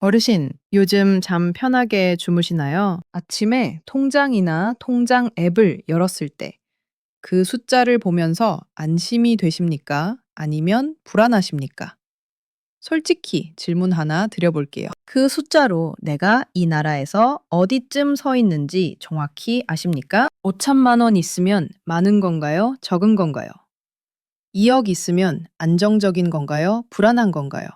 어르신, 요즘 잠 편하게 주무시나요? 아침에 통장이나 통장 앱을 열었을 때 그 숫자를 보면서 안심이 되십니까? 아니면 불안하십니까? 솔직히 질문 하나 드려볼게요. 그 숫자로 내가 이 나라에서 어디쯤 서 있는지 정확히 아십니까? 5천만 원 있으면 많은 건가요? 적은 건가요? 2억 있으면 안정적인 건가요? 불안한 건가요?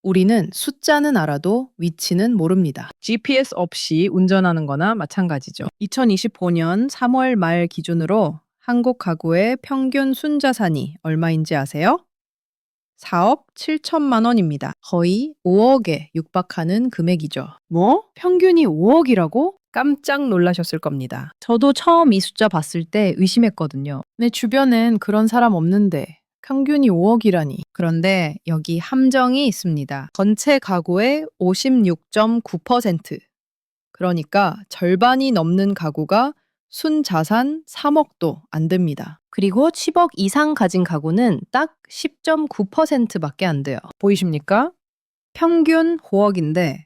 우리는 숫자는 알아도 위치는 모릅니다. GPS 없이 운전하는 거나 마찬가지죠. 2025년 3월 말 기준으로 한국 가구의 평균 순자산이 얼마인지 아세요? 4억 7천만 원입니다. 거의 5억에 육박하는 금액이죠. 뭐? 평균이 5억이라고? 깜짝 놀라셨을 겁니다. 저도 처음 이 숫자 봤을 때 의심했거든요. 내 주변엔 그런 사람 없는데 평균이 5억이라니. 그런데 여기 함정이 있습니다. 전체 가구의 56.9%. 그러니까 절반이 넘는 가구가 순자산 3억도 안 됩니다. 그리고 10억 이상 가진 가구는 딱 10.9%밖에 안 돼요. 보이십니까? 평균 5억인데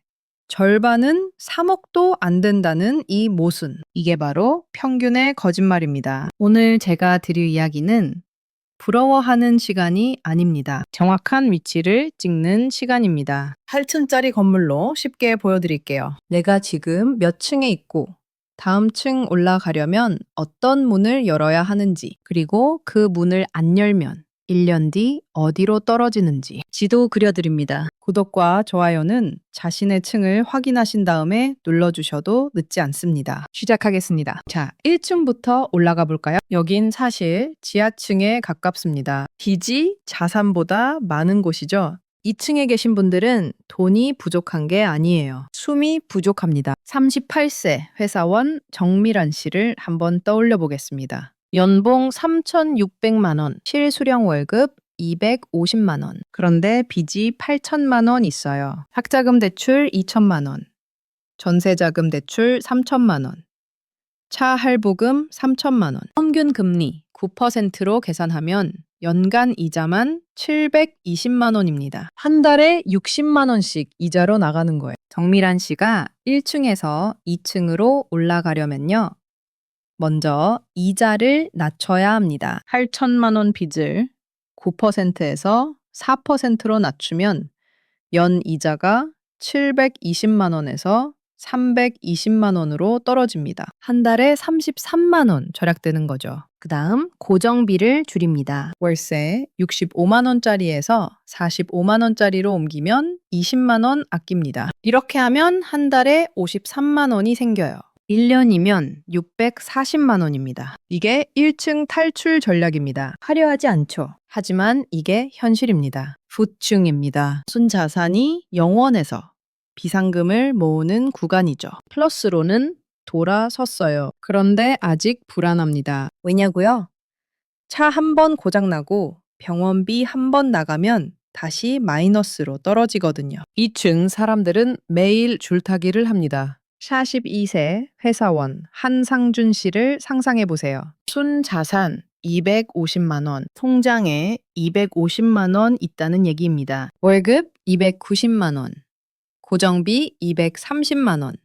절반은 3억도 안 된다는 이 모순. 이게 바로 평균의 거짓말입니다. 오늘 제가 드릴 이야기는 부러워하는 시간이 아닙니다. 정확한 위치를 찍는 시간입니다. 8층짜리 건물로 쉽게 보여드릴게요. 내가 지금 몇 층에 있고 다음 층 올라가려면 어떤 문을 열어야 하는지, 그리고 그 문을 안 열면 1년 뒤 어디로 떨어지는지 지도 그려드립니다. 구독과 좋아요는 자신의 층을 확인하신 다음에 눌러주셔도 늦지 않습니다. 시작하겠습니다. 자, 1층부터 올라가 볼까요? 여긴 사실 지하층에 가깝습니다. 빚이 자산보다 많은 곳이죠. 2층에 계신 분들은 돈이 부족한 게 아니에요. 숨이 부족합니다. 38세 회사원 정미란 씨를 한번 떠올려 보겠습니다. 연봉 3,600만 원, 실수령 월급 250만 원. 그런데 빚이 8천만 원 있어요. 학자금 대출 2천만 원, 전세자금 대출 3천만 원, 차 할부금 3천만 원. 평균 금리 9%로 계산하면 연간 이자만 720만 원입니다. 한 달에 60만 원씩 이자로 나가는 거예요. 정미란 씨가 1층에서 2층으로 올라가려면요. 먼저 이자를 낮춰야 합니다. 8천만 원 빚을 9%에서 4%로 낮추면 연 이자가 720만 원에서 320만 원으로 떨어집니다. 한 달에 33만 원 절약되는 거죠. 그 다음 고정비를 줄입니다. 월세 65만 원짜리에서 45만 원짜리로 옮기면 20만 원 아낍니다. 이렇게 하면 한 달에 53만 원이 생겨요. 1년이면 640만 원입니다. 이게 1층 탈출 전략입니다. 화려하지 않죠? 하지만 이게 현실입니다. 부층입니다. 순자산이 영원에서 비상금을 모으는 구간이죠. 플러스로는 돌아섰어요. 그런데 아직 불안합니다. 왜냐고요? 차 한 번 고장나고 병원비 한 번 나가면 다시 마이너스로 떨어지거든요. 2층 사람들은 매일 줄타기를 합니다. 42세 회사원 한상준 씨를 상상해 보세요. 순자산 250만 원, 통장에 250만 원 있다는 얘기입니다. 월급 290만 원, 고정비 230만 원,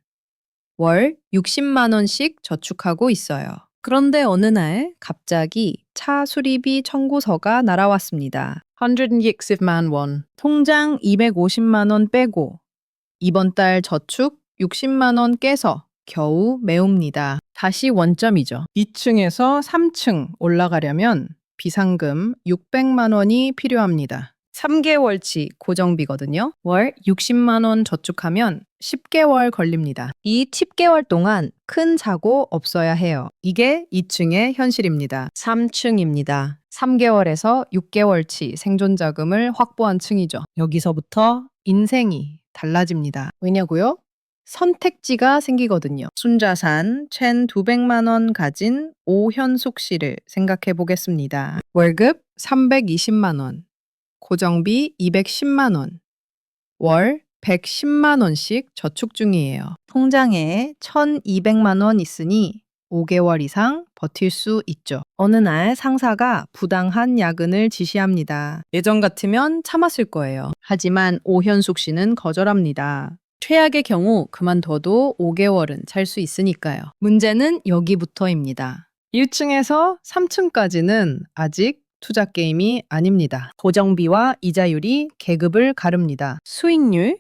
월 60만 원씩 저축하고 있어요. 그런데 어느 날 갑자기 차 수리비 청구서가 날아왔습니다. 160만 원. 통장 250만 원 빼고 이번 달 저축 60만 원 깨서 겨우 메웁니다. 다시 원점이죠. 2층에서 3층 올라가려면 비상금 600만 원이 필요합니다. 3개월치 고정비거든요. 월 60만 원 저축하면 10개월 걸립니다. 이 10개월 동안 큰 사고 없어야 해요. 이게 2층의 현실입니다. 3층입니다. 3개월에서 6개월치 생존 자금을 확보한 층이죠. 여기서부터 인생이 달라집니다. 왜냐고요? 선택지가 생기거든요. 순자산 1,200만 원 가진 오현숙 씨를 생각해 보겠습니다. 월급 320만 원, 고정비 210만 원, 월 110만 원씩 저축 중이에요. 통장에 1,200만 원 있으니 5개월 이상 버틸 수 있죠. 어느 날 상사가 부당한 야근을 지시합니다. 예전 같으면 참았을 거예요. 하지만 오현숙 씨는 거절합니다. 최악의 경우 그만둬도 5개월은 살 수 있으니까요. 문제는 여기부터입니다. 1층에서 3층까지는 아직 투자 게임이 아닙니다. 고정비와 이자율이 계급을 가릅니다. 수익률?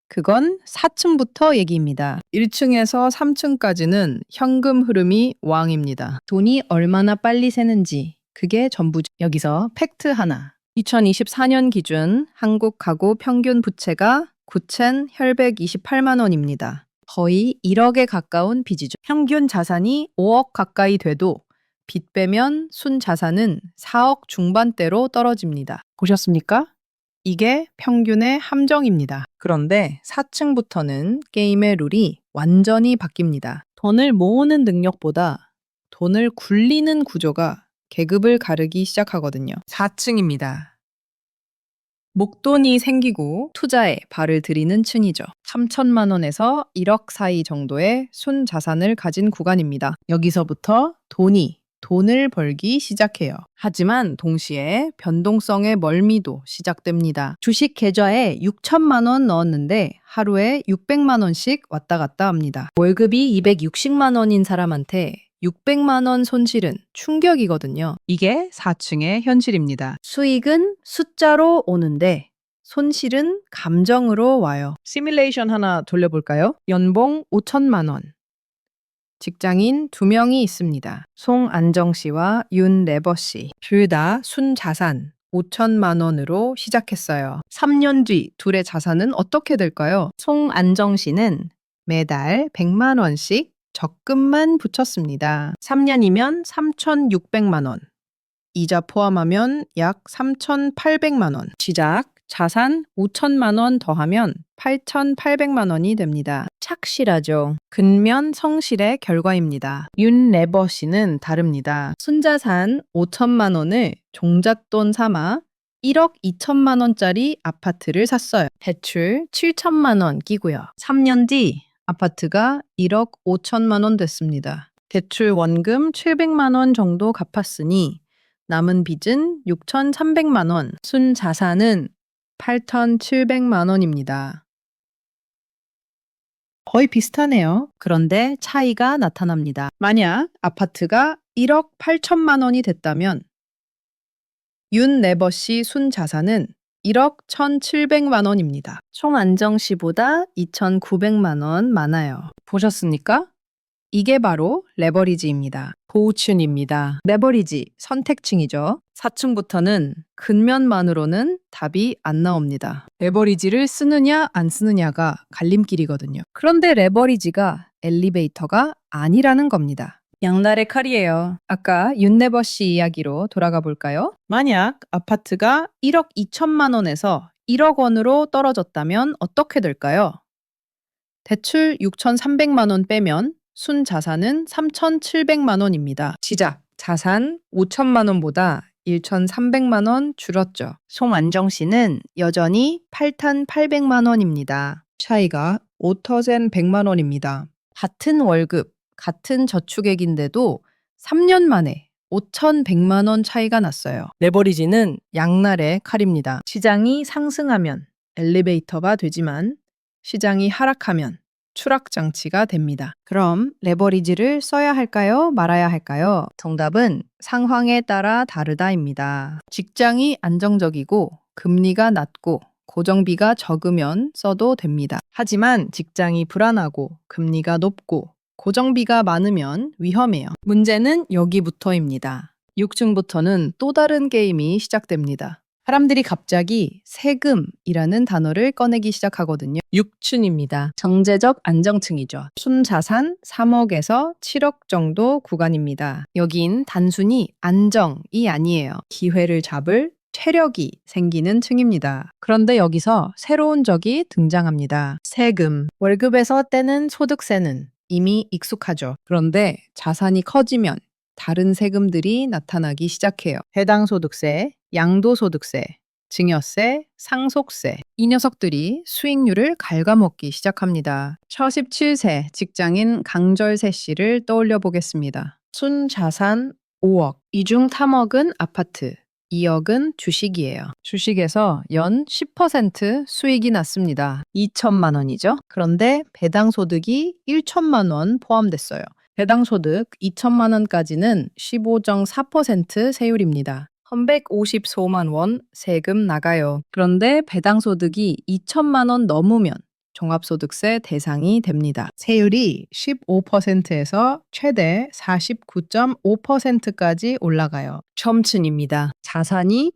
그건 4층부터 얘기입니다. 1층에서 3층까지는 현금 흐름이 왕입니다. 돈이 얼마나 빨리 새는지 그게 전부죠. 여기서 팩트 하나. 2024년 기준 한국 가구 평균 부채가 9,혈백28만 원입니다. 거의 1억에 가까운 빚이죠. 평균 자산이 5억 가까이 돼도 빚 빼면 순자산은 4억 중반대로 떨어집니다. 보셨습니까? 이게 평균의 함정입니다. 그런데 4층부터는 게임의 룰이 완전히 바뀝니다. 돈을 모으는 능력보다 돈을 굴리는 구조가 계급을 가르기 시작하거든요. 4층입니다. 목돈이 생기고 투자에 발을 들이는 층이죠. 3천만 원에서 1억 사이 정도의 순자산을 가진 구간입니다. 여기서부터 돈을 벌기 시작해요. 하지만 동시에 변동성의 멀미도 시작됩니다. 주식 계좌에 6천만 원 넣었는데 하루에 600만 원씩 왔다 갔다 합니다. 월급이 260만 원인 사람한테 600만 원 손실은 충격이거든요. 이게 4층의 현실입니다. 수익은 숫자로 오는데 손실은 감정으로 와요. 시뮬레이션 하나 돌려볼까요? 연봉 5천만 원. 직장인 2명이 있습니다. 송안정 씨와 윤네버 씨. 둘 다 순자산 5천만 원으로 시작했어요. 3년 뒤 둘의 자산은 어떻게 될까요? 송안정 씨는 매달 100만 원씩 적금만 붙였습니다. 3년이면 3,600만 원. 이자 포함하면 약 3,800만 원. 시작. 자산 5천만 원 더하면 8,800만 원이 됩니다. 착실하죠. 근면 성실의 결과입니다. 윤네버 씨는 다릅니다. 순자산 5천만 원을 종잣돈 삼아 1억 2천만 원짜리 아파트를 샀어요. 대출 7천만 원 끼고요. 3년 뒤 아파트가 1억 5천만 원 됐습니다. 대출 원금 700만 원 정도 갚았으니 남은 빚은 6,300만 원, 순자산은 8,700만 원입니다. 거의 비슷하네요. 그런데 차이가 나타납니다. 만약 아파트가 1억 8천만 원이 됐다면 윤네버 씨 순자산은 1억 1,700만 원입니다. 송안정 씨보다 2,900만 원 많아요. 보셨습니까? 이게 바로 레버리지입니다. 보호층입니다. 레버리지, 선택층이죠. 4층부터는 근면만으로는 답이 안 나옵니다. 레버리지를 쓰느냐 안 쓰느냐가 갈림길이거든요. 그런데 레버리지가 엘리베이터가 아니라는 겁니다. 양날의 칼이에요. 아까 윤네버 씨 이야기로 돌아가 볼까요? 만약 아파트가 1억 2천만 원에서 1억 원으로 떨어졌다면 어떻게 될까요? 대출 6,300만 원 빼면 순자산은 3,700만 원입니다. 시작. 자산 5천만 원보다 1,300만 원 줄었죠. 송안정 씨는 여전히 8,800만 원입니다. 차이가 5,100만 원입니다. 같은 월급, 같은 저축액인데도 3년 만에 5,100만 원 차이가 났어요. 레버리지는 양날의 칼입니다. 시장이 상승하면 엘리베이터가 되지만 시장이 하락하면 추락장치가 됩니다. 그럼 레버리지를 써야 할까요? 말아야 할까요? 정답은 상황에 따라 다르다입니다. 직장이 안정적이고 금리가 낮고 고정비가 적으면 써도 됩니다. 하지만 직장이 불안하고 금리가 높고 고정비가 많으면 위험해요. 문제는 여기부터입니다. 6층부터는 또 다른 게임이 시작됩니다. 사람들이 갑자기 세금이라는 단어를 꺼내기 시작하거든요. 6층입니다. 경제적 안정층이죠. 순자산 3억에서 7억 정도 구간입니다. 여긴 단순히 안정이 아니에요. 기회를 잡을 체력이 생기는 층입니다. 그런데 여기서 새로운 적이 등장합니다. 세금. 월급에서 떼는 소득세는 이미 익숙하죠. 그런데 자산이 커지면 다른 세금들이 나타나기 시작해요. 해당소득세, 양도소득세, 증여세, 상속세. 이 녀석들이 수익률을 갉아먹기 시작합니다. 17세 직장인 강절세 씨를 떠올려 보겠습니다. 순자산 5억, 이 중 3억은 아파트, 2억은 주식이에요. 주식에서 연 10% 수익이 났습니다. 2천만 원이죠. 그런데 배당소득이 1천만 원 포함됐어요. 배당소득 2천만 원까지는 15.4% 세율입니다. 354만 원 세금 나가요. 그런데 배당소득이 2천만 원 넘으면 종합소득세 대상이 됩니다. 세율이 15%에서 최대 49.5%까지 올라가요. 첨층입니다.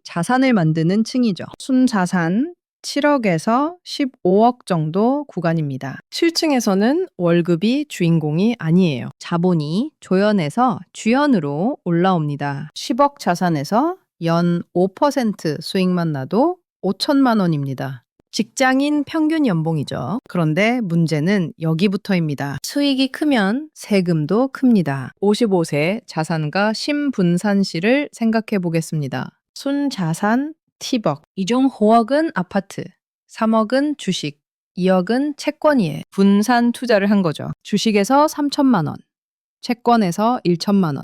자산을 만드는 층이죠. 순자산 7억에서 15억 정도 구간입니다. 7층에서는 월급이 주인공이 아니에요. 자본이 조연에서 주연으로 올라옵니다. 10억 자산에서 연 5% 수익만 나도 5천만 원입니다. 직장인 평균 연봉이죠. 그런데 문제는 여기부터입니다. 수익이 크면 세금도 큽니다. 55세 자산가 심분산 씨를 생각해 보겠습니다. 순자산 10억, 이 중 5억은 아파트, 3억은 주식, 2억은 채권이에요. 분산 투자를 한 거죠. 주식에서 3천만 원, 채권에서 1천만 원,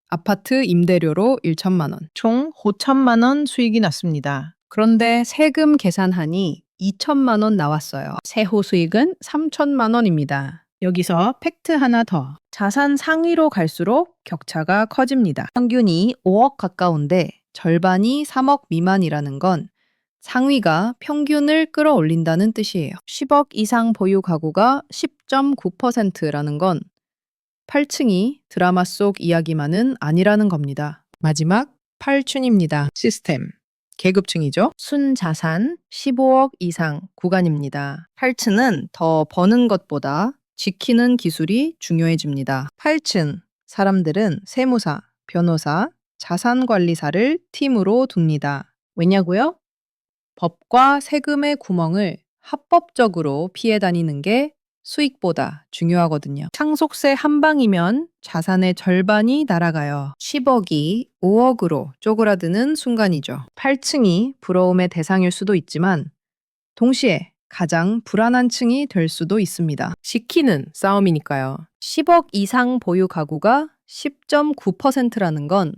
아파트 임대료로 1천만 원, 총 5천만 원 수익이 났습니다. 그런데 세금 계산하니 2천만 원 나왔어요. 세후 수익은 3천만 원입니다. 여기서 팩트 하나 더. 자산 상위로 갈수록 격차가 커집니다. 평균이 5억 가까운데 절반이 3억 미만이라는 건 상위가 평균을 끌어올린다는 뜻이에요. 10억 이상 보유 가구가 10.9%라는 건 8층이 드라마 속 이야기만은 아니라는 겁니다. 마지막 8층입니다. 시스템. 계급층이죠. 순자산 15억 이상 구간입니다. 8층은 더 버는 것보다 지키는 기술이 중요해집니다. 8층 사람들은 세무사, 변호사, 자산관리사를 팀으로 둡니다. 왜냐고요? 법과 세금의 구멍을 합법적으로 피해 다니는 게 수익보다 중요하거든요. 상속세 한 방이면 자산의 절반이 날아가요. 10억이 5억으로 쪼그라드는 순간이죠. 8층이 부러움의 대상일 수도 있지만 동시에 가장 불안한 층이 될 수도 있습니다. 지키는 싸움이니까요. 10억 이상 보유 가구가 10.9%라는 건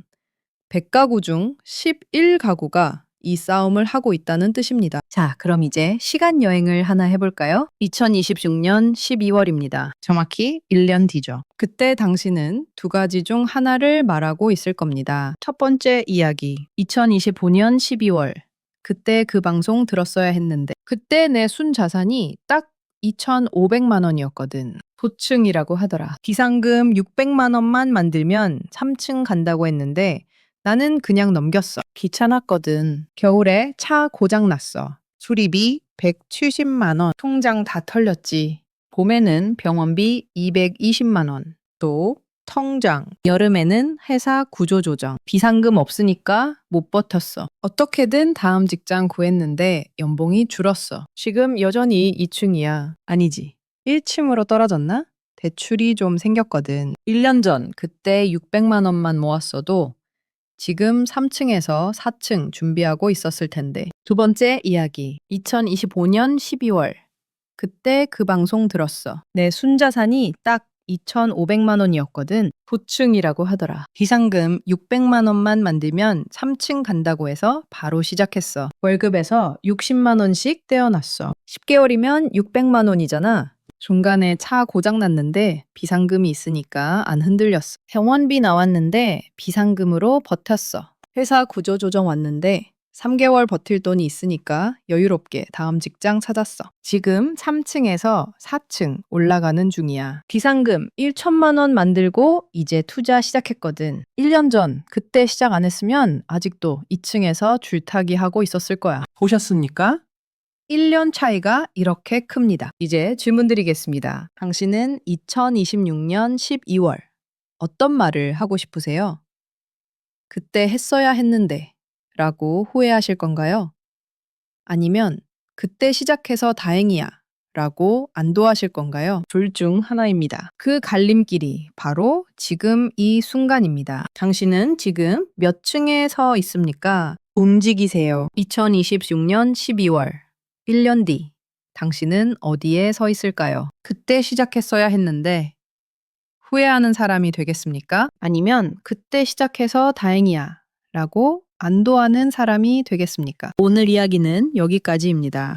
100가구 중 11가구가 이 싸움을 하고 있다는 뜻입니다. 자, 그럼 이제 시간 여행을 하나 해볼까요? 2026년 12월입니다. 정확히 1년 뒤죠. 그때 당신은 두 가지 중 하나를 말하고 있을 겁니다. 첫 번째 이야기. 2025년 12월. 그때 그 방송 들었어야 했는데 그때 내 순자산이 딱 2,500만 원이었거든. 소층이라고 하더라. 비상금 600만 원만 만들면 3층 간다고 했는데 나는 그냥 넘겼어. 귀찮았거든. 겨울에 차 고장 났어. 수리비 170만 원. 통장 다 털렸지. 봄에는 병원비 220만 원. 또 통장. 여름에는 회사 구조조정. 비상금 없으니까 못 버텼어. 어떻게든 다음 직장 구했는데 연봉이 줄었어. 지금 여전히 2층이야. 아니지. 1층으로 떨어졌나? 대출이 좀 생겼거든. 1년 전 그때 600만 원만 모았어도 지금 3층에서 4층 준비하고 있었을 텐데. 두 번째 이야기. 2025년 12월. 그때 그 방송 들었어. 내 순자산이 딱 2,500만 원이었거든. 9층이라고 하더라. 비상금 600만 원만 만들면 3층 간다고 해서 바로 시작했어. 월급에서 60만 원씩 떼어놨어. 10개월이면 600만 원이잖아. 중간에 차 고장 났는데 비상금이 있으니까 안 흔들렸어. 병원비 나왔는데 비상금으로 버텼어. 회사 구조조정 왔는데 3개월 버틸 돈이 있으니까 여유롭게 다음 직장 찾았어. 지금 3층에서 4층 올라가는 중이야. 비상금 1천만 원 만들고 이제 투자 시작했거든. 1년 전 그때 시작 안 했으면 아직도 2층에서 줄타기 하고 있었을 거야. 보셨습니까? 1년 차이가 이렇게 큽니다. 이제 질문 드리겠습니다. 당신은 2026년 12월 어떤 말을 하고 싶으세요? 그때 했어야 했는데 라고 후회하실 건가요? 아니면 그때 시작해서 다행이야 라고 안도하실 건가요? 둘 중 하나입니다. 그 갈림길이 바로 지금 이 순간입니다. 당신은 지금 몇 층에 서 있습니까? 움직이세요. 2026년 12월, 1년 뒤, 당신은 어디에 서 있을까요? 그때 시작했어야 했는데, 후회하는 사람이 되겠습니까? 아니면 그때 시작해서 다행이야 라고 안도하는 사람이 되겠습니까? 오늘 이야기는 여기까지입니다.